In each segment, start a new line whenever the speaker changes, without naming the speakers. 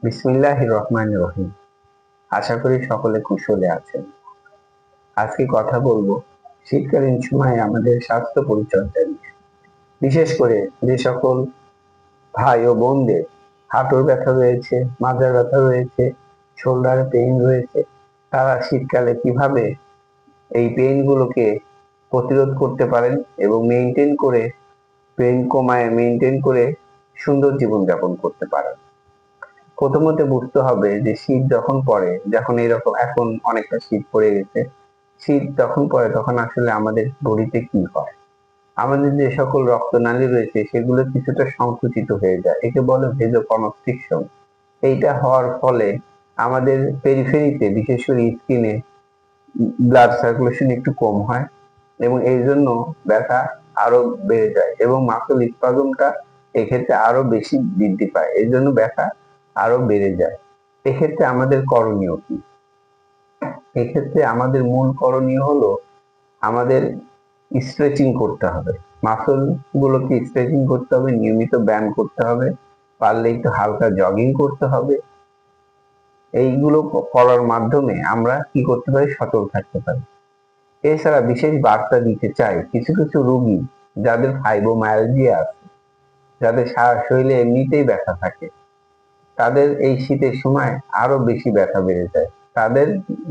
বিসমিল্লাহির রহমানির রহিম। আশা করি সকলে কুশলে আছেন। আজকে কথা বলবো শীতকালীন সময়ে আমাদের স্বাস্থ্য পরিচর্যা নিয়ে। বিশেষ করে যে সকল ভাই ও বোনদের হাঁটুর ব্যথা রয়েছে, মাজার ব্যথা রয়েছে, শোল্ডার পেইন রয়েছে, তারা শীতকালে কিভাবে এই পেইন গুলোকে প্রতিরোধ করতে পারেন এবং পেইন কমায় মেনটেন করে সুন্দর জীবনযাপন করতে পারেন। প্রথমত বুঝতে হবে যে শীত যখন পড়ে, যখন এরকম এখন অনেকটা শীত পড়ে গেছে, শীত যখন পড়ে তখন আসলে আমাদের বডিতে কি হয়, আমাদের যে সকল রক্তনালী রয়েছে সেগুলো কিছুটা সংকুচিত হয়ে যায়, একে বলে ভেজোকনস্ট্রিকশন। এইটা হওয়ার ফলে আমাদের পেরিফেরিতে, বিশেষ করে স্কিনে ব্লাড সার্কুলেশন একটু কম হয় এবং এই জন্য ব্যথা আরো বেড়ে যায় এবং মাসল স্পাজমটা এক্ষেত্রে আরো বেশি বৃদ্ধি পায়, এই জন্য ব্যথা আরো বেড়ে যায়। এক্ষেত্রে আমাদের করণীয় কি? এক্ষেত্রে আমাদের মূল করণীয় হলো আমাদের স্ট্রেচিং করতে হবে, মাসল গুলোকে স্ট্রেচিং করতে হবে, নিয়মিত ব্যায়াম করতে হবে, পারলে একটু হালকা জগিং করতে হবে। এইগুলো করার মাধ্যমে আমরা কি করতে পারি? সচল থাকতে পারি। এছাড়া বিশেষ বার্তা দিতে চাই, কিছু কিছু রোগী যাদের ফাইব্রোমায়ালজিয়া আছে, যাদের সারা শরীরে এমনিতেই ব্যথা থাকে, তাদের এই শীতের সময় আরো বেশি ব্যথা বেড়ে যায়। তাদের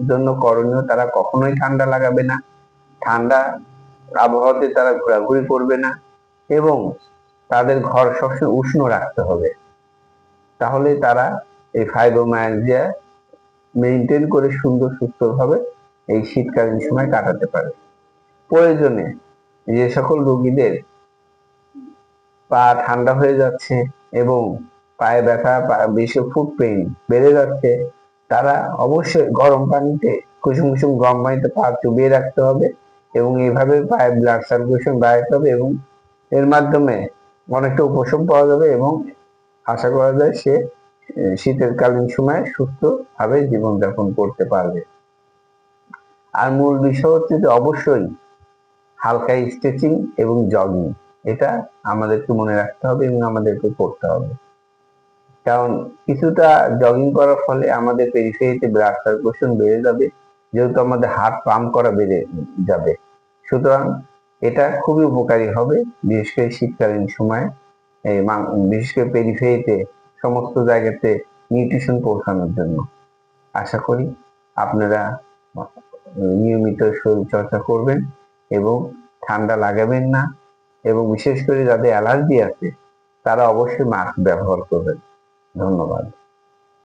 জন্য করণীয়, তারা কখনোই ঠান্ডা লাগাবে না, ঠান্ডা আবহাওয়াতে তারা ঘোরাঘুরি করবে না এবং তাদের ঘর সবসময় উষ্ণ রাখতে হবে। তাহলে তারা এই ফাইব্রোমায়ালজিয়া মেনটেন করে সুন্দর সুস্থভাবে এই শীতকালীন সময় কাটাতে পারে। প্রয়োজনে যে সকল রোগীদের পা ঠান্ডা হয়ে যাচ্ছে এবং পায়ে ব্যথা, বেশি ফুট পেইন বেড়ে যাচ্ছে, তারা অবশ্যই গরম পানিতে, কুসুম কুসুম গরম পানিতে পা চুবিয়ে রাখতে হবে এবং এইভাবে পায়ে ব্লাড সার্কুলেশন বাড়াতে হবে এবং এর মাধ্যমে অনেকটা উপশম পাওয়া যাবে এবং আশা করা যায় সে শীতের কালীন সময় সুস্থভাবে জীবনযাপন করতে পারবে। আর মূল বিষয় হচ্ছে যে অবশ্যই হালকা স্ট্রেচিং এবং জগিং, এটা আমাদেরকে মনে রাখতে হবে এবং আমাদেরকে করতে হবে। কারণ কিছুটা জগিং করার ফলে আমাদের পেরিফেরিতে ব্লাড সার্কুলেশন বেড়ে যাবে, যেহেতু আমাদের হার্ট পাম্প করা বেড়ে যাবে। সুতরাং এটা খুবই উপকারী হবে, বিশেষ করে শীতকালীন সময়ে বিশেষ করে পেরিফেরিতে সমস্ত জায়গাতে নিউট্রিশন পৌঁছানোর জন্য। আশা করি আপনারা নিয়মিত শরীর চর্চা করবেন এবং ঠান্ডা লাগাবেন না এবং বিশেষ করে যাদের অ্যালার্জি আছে তারা অবশ্যই মাস্ক ব্যবহার করবেন। ধন্যবাদ।